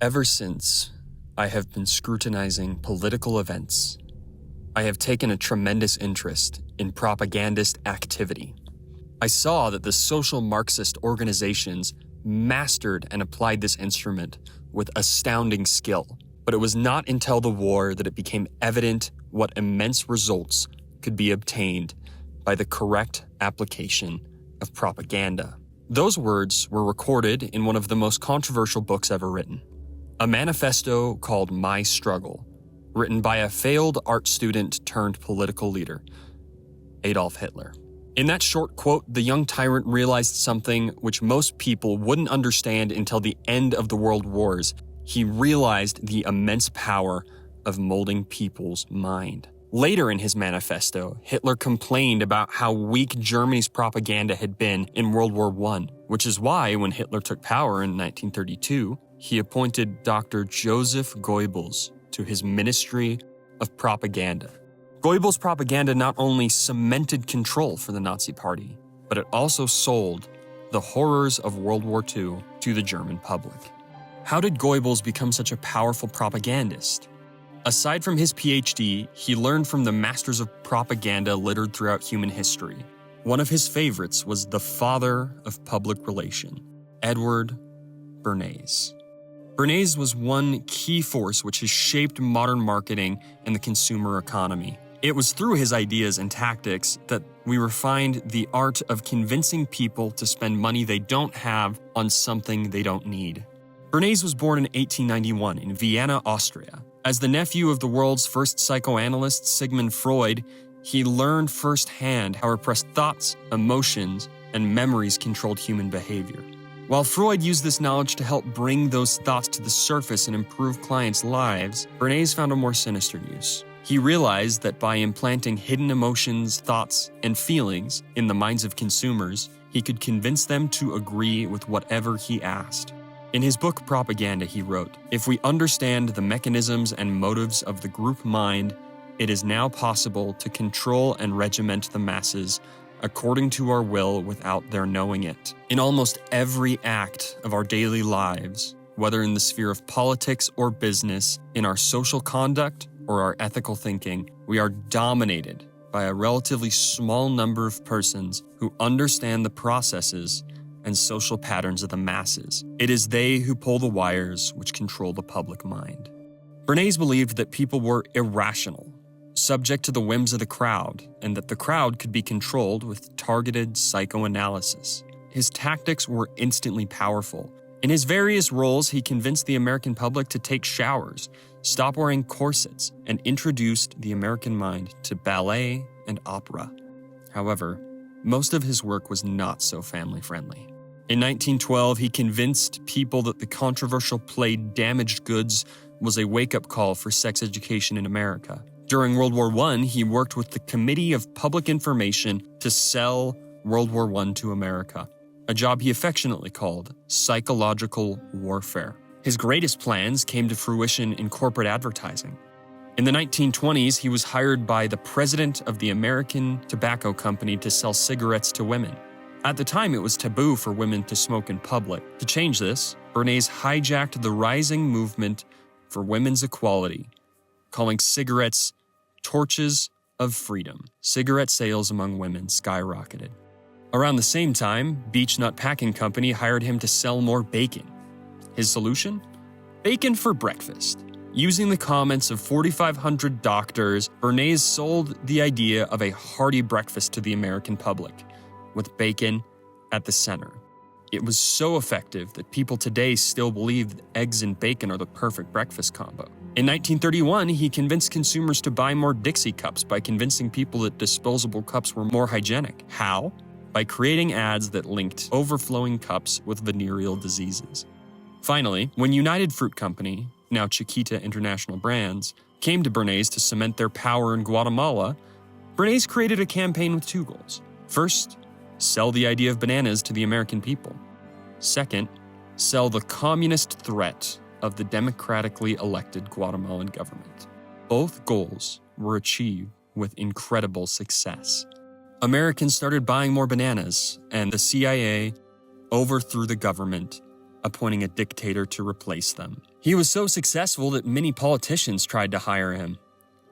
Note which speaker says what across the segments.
Speaker 1: Ever since I have been scrutinizing political events, I have taken a tremendous interest in propagandist activity. I saw that the social Marxist organizations mastered and applied this instrument with astounding skill, but it was not until the war that it became evident what immense results could be obtained by the correct application of propaganda. Those words were recorded in one of the most controversial books ever written, a manifesto called My Struggle, written by a failed art student turned political leader, Adolf Hitler. In that short quote, the young tyrant realized something which most people wouldn't understand until the end of the world wars. He realized the immense power of molding people's mind. Later in his manifesto, Hitler complained about how weak Germany's propaganda had been in World War I, which is why when Hitler took power in 1932, he appointed Dr. Joseph Goebbels to his Ministry of Propaganda. Goebbels' propaganda not only cemented control for the Nazi Party, but it also sold the horrors of World War II to the German public. How did Goebbels become such a powerful propagandist? Aside from his PhD, he learned from the masters of propaganda littered throughout human history. One of his favorites was the father of public relation, Edward Bernays. Bernays was one key force which has shaped modern marketing and the consumer economy. It was through his ideas and tactics that we refined the art of convincing people to spend money they don't have on something they don't need. Bernays was born in 1891 in Vienna, Austria. As the nephew of the world's first psychoanalyst, Sigmund Freud, he learned firsthand how repressed thoughts, emotions, and memories controlled human behavior. While Freud used this knowledge to help bring those thoughts to the surface and improve clients' lives, Bernays found a more sinister use. He realized that by implanting hidden emotions, thoughts, and feelings in the minds of consumers, he could convince them to agree with whatever he asked. In his book Propaganda, he wrote, "If we understand the mechanisms and motives of the group mind, it is now possible to control and regiment the masses according to our will without their knowing it. In almost every act of our daily lives, whether in the sphere of politics or business, in our social conduct or our ethical thinking, we are dominated by a relatively small number of persons who understand the processes and social patterns of the masses. It is they who pull the wires which control the public mind." Bernays believed that people were irrational, subject to the whims of the crowd, and that the crowd could be controlled with targeted psychoanalysis. His tactics were instantly powerful. In his various roles, he convinced the American public to take showers, stop wearing corsets, and introduced the American mind to ballet and opera. However, most of his work was not so family-friendly. In 1912, he convinced people that the controversial play Damaged Goods was a wake-up call for sex education in America. During World War I, he worked with the Committee of Public Information to sell World War I to America, a job he affectionately called psychological warfare. His greatest plans came to fruition in corporate advertising. In the 1920s, he was hired by the president of the American Tobacco Company to sell cigarettes to women. At the time, it was taboo for women to smoke in public. To change this, Bernays hijacked the rising movement for women's equality, calling cigarettes torches of freedom. Cigarette sales among women skyrocketed. Around the same time, Beechnut Packing Company hired him to sell more bacon. His solution? Bacon for breakfast. Using the comments of 4,500 doctors, Bernays sold the idea of a hearty breakfast to the American public, with bacon at the center. It was so effective that people today still believe that eggs and bacon are the perfect breakfast combo. In 1931, he convinced consumers to buy more Dixie cups by convincing people that disposable cups were more hygienic. How? By creating ads that linked overflowing cups with venereal diseases. Finally, when United Fruit Company, now Chiquita International Brands, came to Bernays to cement their power in Guatemala, Bernays created a campaign with two goals. First, sell the idea of bananas to the American people. Second, sell the communist threat of the democratically elected Guatemalan government. Both goals were achieved with incredible success. Americans started buying more bananas, and the CIA overthrew the government appointing a dictator to replace them. He was so successful that many politicians tried to hire him.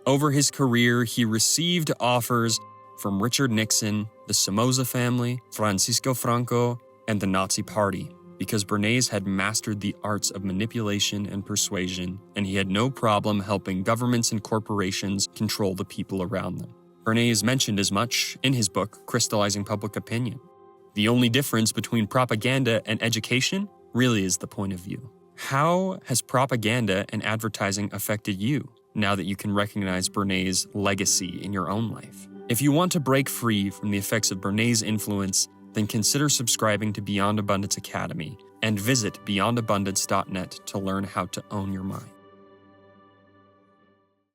Speaker 1: Over his career, he received offers from Richard Nixon, the Somoza family, Francisco Franco, and the Nazi Party, because Bernays had mastered the arts of manipulation and persuasion, and he had no problem helping governments and corporations control the people around them. Bernays mentioned as much in his book, Crystallizing Public Opinion. The only difference between propaganda and education really is the point of view. How has propaganda and advertising affected you now that you can recognize Bernays' legacy in your own life? If you want to break free from the effects of Bernays' influence, then consider subscribing to Beyond Abundance Academy and visit beyondabundance.net to learn how to own your mind.